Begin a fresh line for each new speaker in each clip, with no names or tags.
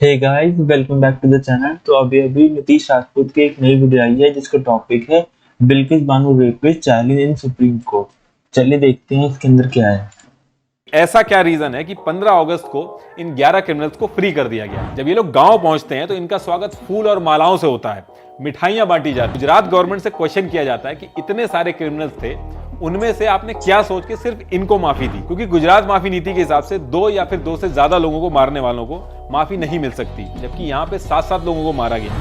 Hey guys, welcome back to the channel. तो अभी अभी नीतीश राजपूत की एक नई वीडियो आई है जिसका टॉपिक है Bilkis Bano rapist challenge in supreme court. चलिए देखते हैं इसके अंदर क्या है।
ऐसा क्या रीजन है कि 15 अगस्त को इन 11 क्रिमिनल्स को फ्री कर दिया गया। जब ये लोग गांव पहुंचते हैं तो इनका स्वागत फूल और मालाओं से होता है, मिठाइयां बांटी जाती है। गुजरात गवर्नमेंट से क्वेश्चन किया जाता है कि इतने सारे क्रिमिनल्स थे, उनमें से आपने क्या सोच के सिर्फ इनको माफी दी, क्योंकि गुजरात माफी नीति के हिसाब से 2 या फिर 2 से ज्यादा लोगों को मारने वालों को माफी नहीं मिल सकती, जबकि यहाँ पे 7-7 लोगों को मारा गया।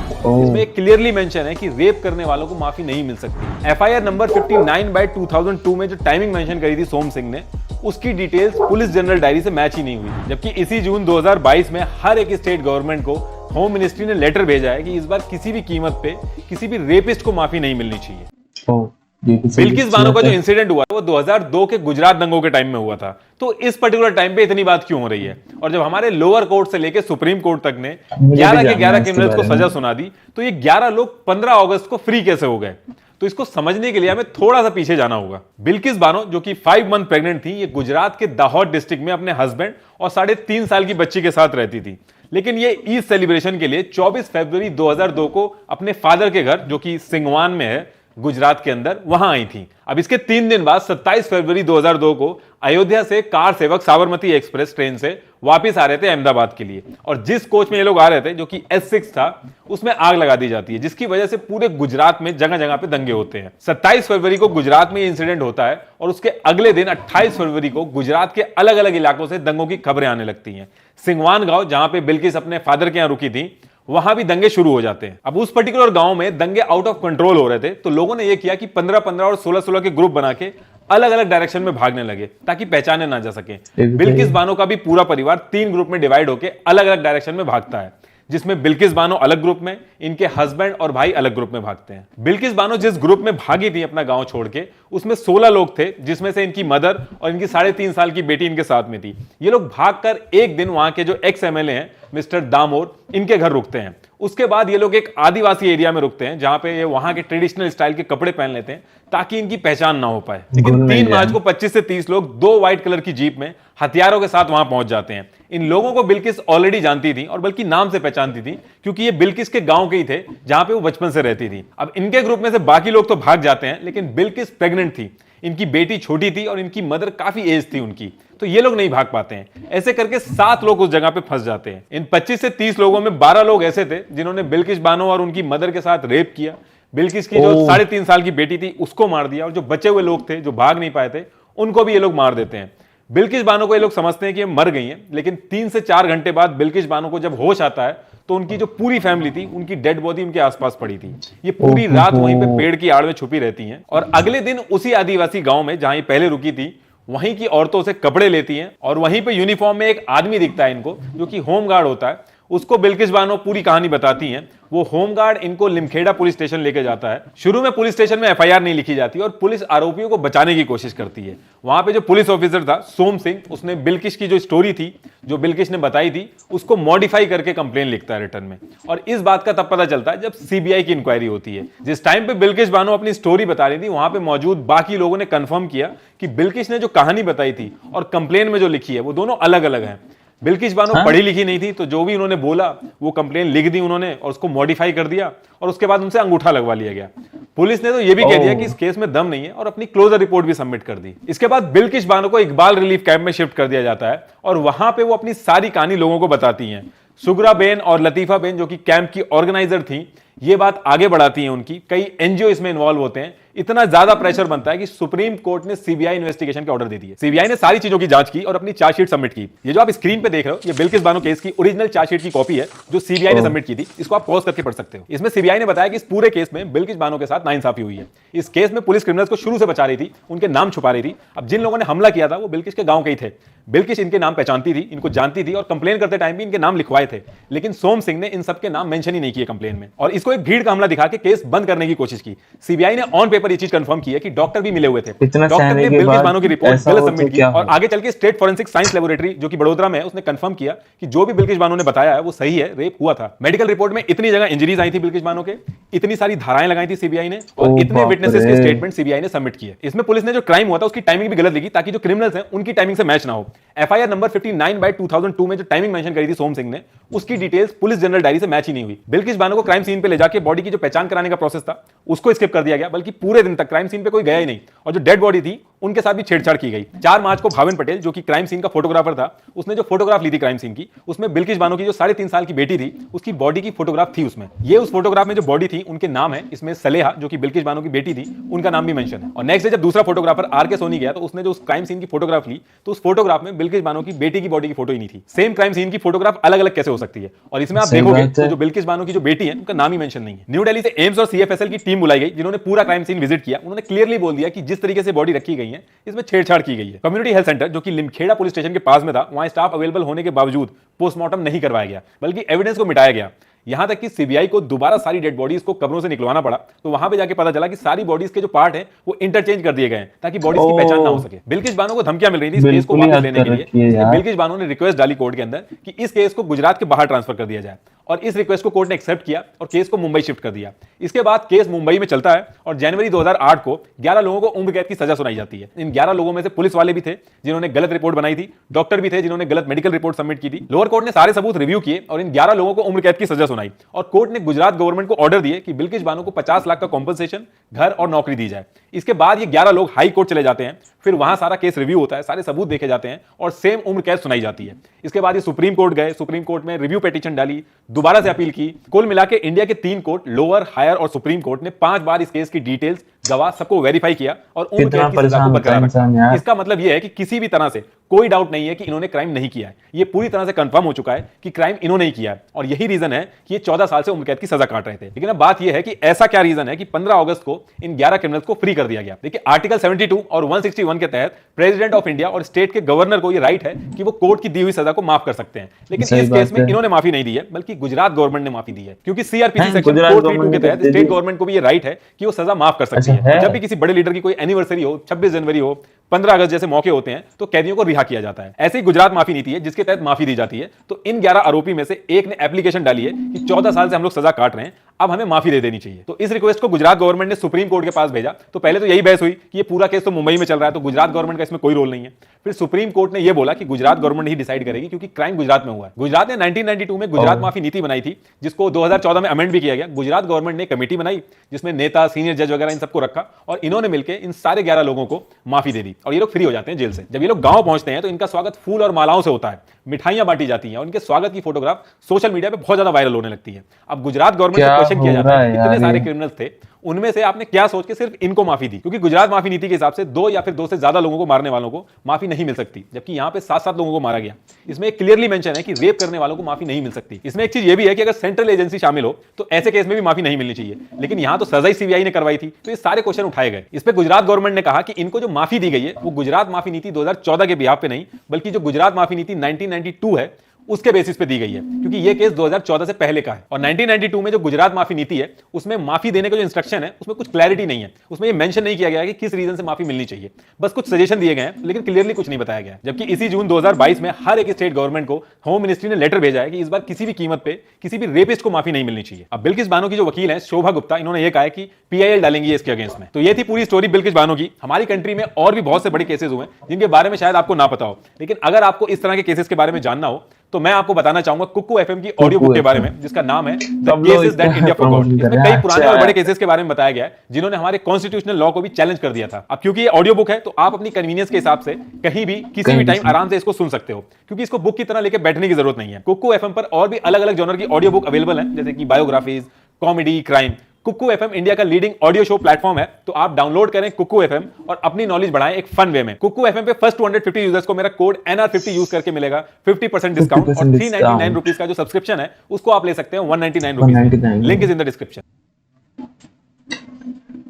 इसमें क्लियरली मेंशन है कि रेप करने वालों को माफी नहीं मिल सकती। एफआईआर नंबर 59/2002 में जो टाइमिंग मेंशन करी थी सोम सिंह ने, उसकी डिटेल्स पुलिस जनरल डायरी से मैच ही नहीं हुई। जबकि इसी जून 2022 में हर एक स्टेट गवर्नमेंट को होम मिनिस्ट्री ने लेटर भेजा है कि इस बार किसी भी कीमत पे किसी भी रेपिस्ट को माफी नहीं मिलनी चाहिए। बिल्किस बानो का जो इंसिडेंट हुआ वो 2002 के गुजरात दंगों के टाइम में हुआ था। तो इस पर्टिकुलर टाइम पे इतनी बात क्यों हो रही है? और जब हमारे लोअर कोर्ट से लेकर सुप्रीम कोर्ट तक ने 11 के 11 क्रिमिनल्स को सजा सुना दी, तो ये 11 लोग 15 अगस्त को फ्री कैसे हो गए? तो इसको समझने के लिए हमें थोड़ा सा पीछे जाना होगा। बिल्किस बानो जो कि 5 मंथ प्रेग्नेंट थी, ये गुजरात के दाहोद डिस्ट्रिक्ट में अपने हस्बैंड और 3.5 साल की बच्ची के साथ रहती थी। लेकिन ये ईद सेलिब्रेशन के लिए 24 फरवरी 2002 को अपने फादर के घर, जो कि सिंगवान में है गुजरात के अंदर, वहां आई थी। अब इसके 3 दिन बाद 27 फरवरी 2002 को अयोध्या से कार सेवक साबरमती एक्सप्रेस ट्रेन से वापस आ रहे थे अहमदाबाद के लिए, और जिस कोच में ये लोग आ रहे थे, जो कि S6 था, उसमें आग लगा दी जाती है, जिसकी वजह से पूरे गुजरात में जगह जगह पे दंगे होते हैं। 27 फरवरी को गुजरात में इंसिडेंट होता है और उसके अगले दिन 28 फरवरी को गुजरात के अलग अलग इलाकों से दंगों की खबरें आने लगती हैं। सिंगवान गांव, जहां पे बिल्किस अपने फादर के यहां रुकी थी, वहां भी दंगे शुरू हो जाते हैं। अब उस पर्टिकुलर गांव में दंगे आउट ऑफ कंट्रोल हो रहे थे, तो लोगों ने यह किया कि 15-15 और 16-16 के ग्रुप बना के अलग अलग डायरेक्शन में भागने लगे ताकि पहचाने ना जा सके। बिल्किस बानो का भी पूरा परिवार 3 ग्रुप में डिवाइड होकर अलग अलग डायरेक्शन में भागता है, जिसमें बिल्किस बानो अलग ग्रुप में, इनके हस्बैंड और भाई अलग ग्रुप में भागते हैं। बिल्किस बानो जिस ग्रुप में भागी थी अपना गांव छोड़ के, उसमें 16 लोग थे, जिसमें से इनकी मदर और इनकी 3.5 साल की बेटी इनके साथ में थी। ये लोग भागकर एक दिन वहां के जो एक्स MLA हैं मिस्टर दामोर, इनके घर रुकते हैं। उसके बाद ये लोग एक आदिवासी एरिया में रुकते हैं, जहां पे ये वहां के ट्रेडिशनल स्टाइल के कपड़े पहन लेते हैं ताकि इनकी पहचान ना हो पाए। लेकिन 3 मार्च को 25 से 30 लोग 2 व्हाइट कलर की जीप में हथियारों के साथ वहां पहुंच जाते हैं। इन लोगों को बिल्किस ऑलरेडी जानती थी, और बल्कि नाम से पहचानती थी, क्योंकि ये बिल्किस के गांव के ही थे जहां पे वो बचपन से रहती थी। अब इनके ग्रुप में से बाकी लोग तो भाग जाते हैं, लेकिन बिल्किस प्रेग्नेंट थी, इनकी बेटी छोटी थी और इनकी मदर काफी एज थी उनकी, तो ये लोग नहीं भाग पाते हैं। ऐसे करके 7 लोग उस जगह पे फंस जाते हैं। इन 25 से 30 लोगों में 12 लोग ऐसे थे जिन्होंने बिल्किस बानो और उनकी मदर के साथ रेप किया। बिल्किस की जो 3.5 साल की बेटी थी उसको मार दिया, और जो बचे हुए लोग थे जो भाग नहीं पाए थे उनको भी ये लोग मार देते हैं। बिल्किस बानो को ये लोग समझते हैं कि ये मर गई हैं, लेकिन 3 से 4 घंटे बाद बिल्किस बानो को जब होश आता है तो उनकी जो पूरी फैमिली थी, उनकी डेड बॉडी उनके आसपास पड़ी थी। ये पूरी रात वहीं पे पेड़ की आड़ में छुपी रहती हैं, और अगले दिन उसी आदिवासी गांव में जहां ये पहले रुकी थी, वहीं की औरतों से कपड़े लेती हैं, और वहीं पे यूनिफॉर्म में एक आदमी दिखता है इनको, जो कि होमगार्ड होता है। उसको बिल्किस बानो पूरी कहानी बताती हैं। वो होमगार्ड इनको लिमखेड़ा पुलिस स्टेशन लेके जाता है। शुरू में पुलिस स्टेशन में FIR नहीं लिखी जाती और पुलिस आरोपियों को बचाने की कोशिश करती है। वहां पे जो पुलिस ऑफिसर था सोम सिंह, उसने बिल्किस की जो स्टोरी थी, जो बिल्किस ने बताई थी, उसको मॉडिफाई करके कंप्लेन लिखता है रिटर्न में। और इस बात का तब पता चलता है जब CBI की इंक्वायरी होती है। जिस टाइम पे बिल्किस बानो अपनी स्टोरी बता रही थी, वहां पे मौजूद बाकी लोगों ने कंफर्म किया कि बिल्किस ने जो कहानी बताई थी और कंप्लेन में जो लिखी है, वो दोनों अलग अलग हैं। बिल्किस बानो पढ़ी लिखी नहीं थी, तो जो भी उन्होंने बोला वो कंप्लेन लिख दी उन्होंने और उसको मॉडिफाई कर दिया, और उसके बाद उनसे अंगूठा लगवा लिया गया। पुलिस ने तो ये भी कह दिया कि इस केस में दम नहीं है, और अपनी क्लोजर रिपोर्ट भी सबमिट कर दी। इसके बाद बिल्किस बानो को इकबाल रिलीफ कैंप में शिफ्ट कर दिया जाता है, और वहां पे वो अपनी सारी कहानी लोगों को बताती हैं। सुगरा बेन और लतीफा बेन, जो कि कैंप की ऑर्गेनाइजर थी, ये बात आगे बढ़ाती हैं उनकी। कई NGO इसमें इन्वॉल्व होते हैं। इतना ज्यादा प्रेशर बनता है कि सुप्रीम कोर्ट ने CBI इन्वेस्टिगेशन के ऑर्डर दे दिए। CBI ने सारी चीजों की जांच की और अपनी चार्जशीट सबमिट की। ये जो आप स्क्रीन पे देख रहे हो, ये बिल्किस बानो केस की ओरिजिनल चार्जशीट की कॉपी है, जो CBI ने सबमिट की थी। इसको आप पॉज करके पढ़ सकते हो। इसमें CBI ने बताया कि इस पूरे केस में बिल्किस बानो के साथ नाइंसाफी हुई है। इस केस में पुलिस क्रिमिनल्स को शुरू से बचा रही थी, उनके नाम छुपा रही थी। अब जिन लोगों ने हमला किया था वो बिल्किस के गांव के ही थे। बिल्किस इनके नाम पहचानती थी, इनको जानती थी, और कंप्लेन करते टाइम भी इनके नाम लिखवाए थे, लेकिन सोम सिंह ने इन सबके नाम मेंशन ही नहीं किए कंप्लेन में, और इसको एक भीड़ का हमला दिखा के केस बंद करने की कोशिश की। CBI ने ऑन पेपर पर ये चीज कंफर्म की है कि डॉक्टर भी मिले हुए थे।
इतना
डॉक्टर
सहने
ने
के
बिल्किस
बाद
बानो की रिपोर्ट
ऐसा
गलत
हो
सबमिट
तो
की
क्या
और
हो?
आगे चल के स्टेट फॉरेंसिक साइंस लेबोरेटरी जो कि बड़ोदरा में है उसने कंफर्म किया कि जो भी बिल्किस बानो ने बताया है वो सही है, रेप हुआ था। मेडिकल रिपोर्ट में इतनी जगह इंजरीज आई थी बिल्किस बानो के, इतनी सारी धाराएं लगाई थी सीबीआई ने और
ओ
इतने
बाप
विटनेसेस के
रे।
स्टेटमेंट सीबीआई ने सबमिट किए। इसमें पुलिस ने जो क्राइम हुआ था उसकी टाइमिंग भी गलत लिखी ताकि जो क्रिमिनल्स हैं उनकी टाइमिंग से मैच ना हो। एफआईआर नंबर 59/2002 में जो टाइमिंग मेंशन करी थी सोम सिंह ने, उसकी डिटेल्स पुलिस जनरल डायरी से मैच ही नहीं हुई। बिल्किस बानो को क्राइम सीन पे ले जाके बॉडी की जो पहचान कराने का प्रोसेस था उसको स्किप कर दिया गया, बल्कि पूरे दिन तक क्राइम सीन पे कोई गया ही नहीं और जो डेड बॉडी थी उनके साथ भी छेड़छाड़ की गई। 4 मार्च को भाविन पटेल जो कि क्राइम सीन का फोटोग्राफर था, उसने जो फोटोग्राफ ली थी क्राइम सीन की, उसमें बिल्किस बानो की जो 3.5 साल की बेटी थी उसकी बॉडी की फोटोग्राफ थी उसमें। ये उस फोटोग्राफ में जो बॉडी थी उनके नाम है, इसमें सलेहा जो कि बिल्किस बानो की बेटी थी उनका नाम भी मेंशन है। और नेक्स्ट डे जब दूसरा फोटोग्राफर आर के सोनी गया तो उसने जो उस क्राइम सीन की फोटोग्राफ ली तो उस फोटोग्राफ में बिल्किस बानो की बेटी की बॉडी की फोटो ही नहीं थी। सेम क्राइम सीन की फोटोग्राफ अलग अलग कैसे हो सकती है? और इसमें आप
सही
देखोगे
बात
तो
है।
जो बिल्किस बानो की जो बेटी है उनका नाम ही मेंशन नहीं है। न्यू दिल्ली से एम्स और सीएफएसएल की टीम बुलाई गई जिन्होंने पूरा क्राइम सीन विजिट किया। उन्होंने क्लियरली बोल दिया कि जिस तरीके से बॉडी रखी गई है इसमें छेड़छाड़ की गई है। कम्युनिटी हेल्थ सेंटर जो कि लिमखेड़ा पुलिस स्टेशन के पास में था, वहां स्टाफ अवेलेबल होने के बावजूद पोस्टमार्टम नहीं करवाया गया, बल्कि एविडेंस को मिटाया गया। यहां तक कि सीबीआई को दोबारा सारी डेड बॉडीज को कब्रों से निकलवाना पड़ा। तो वहां पे जाके पता चला कि सारी बॉडीज के जो पार्ट हैं वो इंटरचेंज कर दिए गए हैं ताकि बॉडीज की पहचान ना हो सके। बिल्किस बानो को धमकियां मिल रही थी इस केस को
बिल्कुल ही
वापस
हद
लेने के
कर
लिए,
रखी है
इसलिए
यार।
बिल्किस बानो ने रिक्वेस्ट डाली कोर्ट के अंदर कि इस केस को गुजरात के बाहर ट्रांसफर कर दिया जाए और इस रिक्वेस्ट को कोर्ट ने एक्सेप्ट किया और केस को मुंबई शिफ्ट कर दिया। इसके बाद केस मुंबई में चलता है और जनवरी 2008 को 11 लोगों को उम्र कैद की सजा सुनाई जाती है। इन 11 लोगों में से पुलिस वाले भी थे जिन्होंने गलत रिपोर्ट बनाई थी, डॉक्टर भी थे जिन्होंने गलत मेडिकल रिपोर्ट सबमिट की थी। लोअर कोर्ट ने सारे सबूत रिव्यू किए और इन 11 लोगों को उम्र कैद की सजा सुनाई और कोर्ट ने गुजरात गवर्नमेंट को ऑर्डर दिए कि बिल्किस बानो को 50 लाख का कॉम्पनसेशन, घर और नौकरी दी जाए। इसके बाद ये 11 लोग हाई कोर्ट चले जाते हैं, फिर वहां सारा केस रिव्यू होता है, सारे सबूत देखे जाते हैं और सेम उम्र कैद सुनाई जाती है। इसके बाद ये सुप्रीम कोर्ट गए, सुप्रीम कोर्ट में रिव्यू पिटीशन डाली, दोबारा से अपील की। कुल मिला के इंडिया के 3 कोर्ट, लोअर, हायर और सुप्रीम कोर्ट ने 5 बार इस केस की डिटेल्स, गवाह सबको वेरीफाई किया और उम्र
कितना
कैद की सजा
परेशान
को
होता
बरकरार
है इंसान
रखा।
यार।
इसका मतलब यह है कि किसी भी तरह से कोई डाउट नहीं है कि इन्होंने क्राइम नहीं किया है। ये पूरी तरह से कंफर्म हो चुका है कि क्राइम इन्होंने ही किया है और यही रीजन है कि ये 14 साल से उम्र कैद की सजा काट रहे थे। लेकिन अब बात यह है कि ऐसा क्या रीजन है कि 15 अगस्त को इन 11 क्रिमिनल्स को फ्री कर दिया गया। देखिए, आर्टिकल 72 और 161 के तहत प्रेसिडेंट ऑफ इंडिया और स्टेट के गवर्नर को यह राइट है कि वो कोर्ट की दी हुई सजा को माफ कर सकते हैं। लेकिन
सही
इस
बात
केस में
है।
इन्होंने माफी नहीं दी है, बल्कि गुजरात गवर्नमेंट ने माफी दी है, क्योंकि सीआरपीसी
हैं,
सेक्शन
गुजरात
432 के
गवर्नमेंट ने
तहत
दे
स्टेट
दी।
गवर्नमेंट को भी ये राइट है कि वो सजा माफ कर सकती
अच्छा
है।
है।
जब भी किसी बड़े लीडर की कोई एनिवर्सरी हो, 26 जनवरी हो, 15 अगस्त जैसे मौके होते हैं तो कैदियों को रिहा किया जाता है। ऐसे ही गुजरात माफी नीति है जिसके तहत माफी दी जाती है। तो इन 11 आरोपी में से एक ने एप्लीकेशन डाली है कि 14 साल से हम लोग सजा काट रहे हैं, अब हमें माफी दे देनी चाहिए। तो इस रिक्वेस्ट को गुजरात गवर्नमेंट ने सुप्रीम कोर्ट के पास भेजा। तो पहले तो यही बहस हुई कि ये पूरा केस तो मुंबई में चल रहा है, तो गुजरात गवर्नमेंट का इसमें कोई रोल नहीं है। फिर सुप्रीम कोर्ट ने यह बोला कि गुजरात गवर्नमेंट ही डिसाइड करेगी क्योंकि क्राइम गुजरात में हुआ है। गुजरात ने 1992 में गुजरात माफी नीति बनाई थी, जिसको 2014 में अमेंड भी किया गया। गुजरात गवर्नमेंट ने कमेटी बनाई जिसमें नेता, सीनियर जज वगैरह इन सबको रखा और इन्होंने मिलकर इन सारे 11 लोगों को माफी दे दी और ये लोग फ्री हो जाते हैं जेल से। जब ये लोग गांव पहुंचते हैं तो इनका स्वागत फूल और मालाओं से होता है, मिठाइयां बांटी जाती हैं और इनके स्वागत की फोटोग्राफ सोशल मीडिया पे बहुत ज्यादा वायरल होने लगती है। अब गुजरात गवर्नमेंट से
क्या
क्वेश्चन किया
हो
जाता
रहा
है
है
कि इतने
यार
सारे
ये?
क्रिमिनल्स थे, उनमें से आपने क्या सोच के सिर्फ इनको माफी दी? क्योंकि गुजरात माफी नीति के हिसाब से 2 या फिर 2 से ज्यादा लोगों को मारने वालों को माफी नहीं मिल सकती, जबकि यहां पे 7-7 लोगों को मारा गया। इसमें क्लियरली मेंशन है कि रेप करने वालों को माफी नहीं मिल सकती। इसमें एक चीज ये भी है कि अगर सेंट्रल एजेंसी शामिल हो तो ऐसे केस में भी माफी नहीं मिलनी चाहिए, लेकिन यहां तो सजा ही सीबीआई ने करवाई थी। तो ये सारे क्वेश्चन उठाए गए। इस पे गुजरात गवर्नमेंट ने कहा कि इनको जो माफी दी गई है वो गुजरात माफी नीति 2014 के बिहाफ पे नहीं, बल्कि जो गुजरात माफी नीति 1992 है उसके बेसिस पे दी गई है, क्योंकि ये केस 2014 से पहले का है। और 1992 में जो गुजरात माफी नीति है उसमें माफी देने का जो इंस्ट्रक्शन है उसमें कुछ क्लैरिटी नहीं है। उसमें ये मेंशन नहीं किया गया है कि किस रीजन से माफी मिलनी चाहिए, बस कुछ सजेशन दिए गए हैं, लेकिन क्लियरली कुछ नहीं बताया गया है। जबकि इसी जून 2022 में हर एक स्टेट गवर्नमेंट को होम मिनिस्ट्री ने लेटर भेजा है कि इस बार किसी भी कीमत पे किसी भी रेपिस्ट को माफी नहीं मिलनी चाहिए। अब बिल्किस बानो की जो वकील है शोभा गुप्ता, इन्होंने ये कहा है कि पीआईएल डालेंगी इसके अगेंस्ट में। तो ये थी पूरी स्टोरी बिल्किस बानो की। हमारी कंट्री में और भी बहुत से बड़े केसेस हुए जिनके बारे में शायद आपको ना पता हो, लेकिन अगर आपको इस तरह के केसेस के बारे में जानना हो तो मैं आपको बताना चाहूंगा कुक्कू एफएम की ऑडियो बुक के बारे में, जिसका नाम है the cases that India forgot. इसमें कई पुराने और बड़े केसेस के बारे में बताया गया है जिन्होंने हमारे कॉन्स्टिट्यूशनल लॉ को भी चैलेंज कर दिया था। अब क्योंकि ये ऑडियो बुक है तो आप अपनी कन्वीनियंस के हिसाब से कहीं भी किसी भी टाइम आराम से इसको सुन सकते हो, क्योंकि इसको बुक की तरह लेके बैठने की जरूरत नहीं है। कुक्कू एफएम पर और भी अलग अलग जॉनर की ऑडियो बुक अवेलेबल है, जैसे कि बायोग्राफीज, कॉमेडी, क्राइम। कुक्कू एफएम इंडिया का लीडिंग ऑडियो शो प्लेटफॉर्म है, तो आप डाउनलोड करें कुक्कू एफएम और अपनी नॉलेज बढ़ाएं एक फन वे में। कुक्कू एफएम पे फर्स्ट 250 यूजर्स को मेरा कोड NR50 यूज करके मिलेगा 50% डिस्काउंट और 399 रुपीज का जो सब्सक्रिप्शन है उसको आप ले सकते हैं 199 rupees. Link is in the description.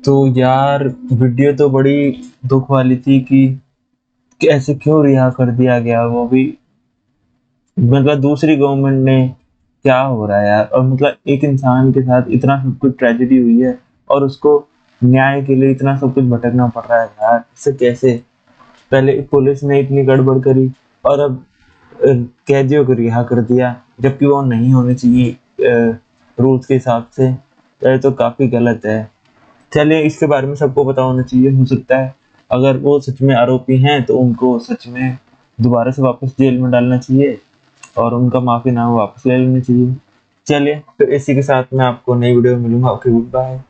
तो यार वीडियो तो बड़ी दुख वाली थी कि ऐसे क्यों रिहा कर दिया गया, वो भी मतलब दूसरी गवर्नमेंट ने। क्या हो रहा है यार? और मतलब एक इंसान के साथ इतना सब कुछ ट्रेजेडी हुई है और उसको न्याय के लिए इतना सब कुछ भटकना पड़ रहा है यार, इससे कैसे? पहले पुलिस ने इतनी गड़बड़ करी और अब कैदियों को रिहा कर दिया, जबकि वो नहीं होने चाहिए रूल्स के हिसाब से। तो ये तो काफी गलत है। चलिए, इसके बारे में सबको पता होना चाहिए। हो सकता है अगर वो सच में आरोपी हैं तो उनको सच में दोबारा से वापस जेल में डालना चाहिए और उनका माफीनामा वापस ले लेना चाहिए। चलिए, तो इसी के साथ मैं आपको नई वीडियो में मिलूंगा। Okay, good bye.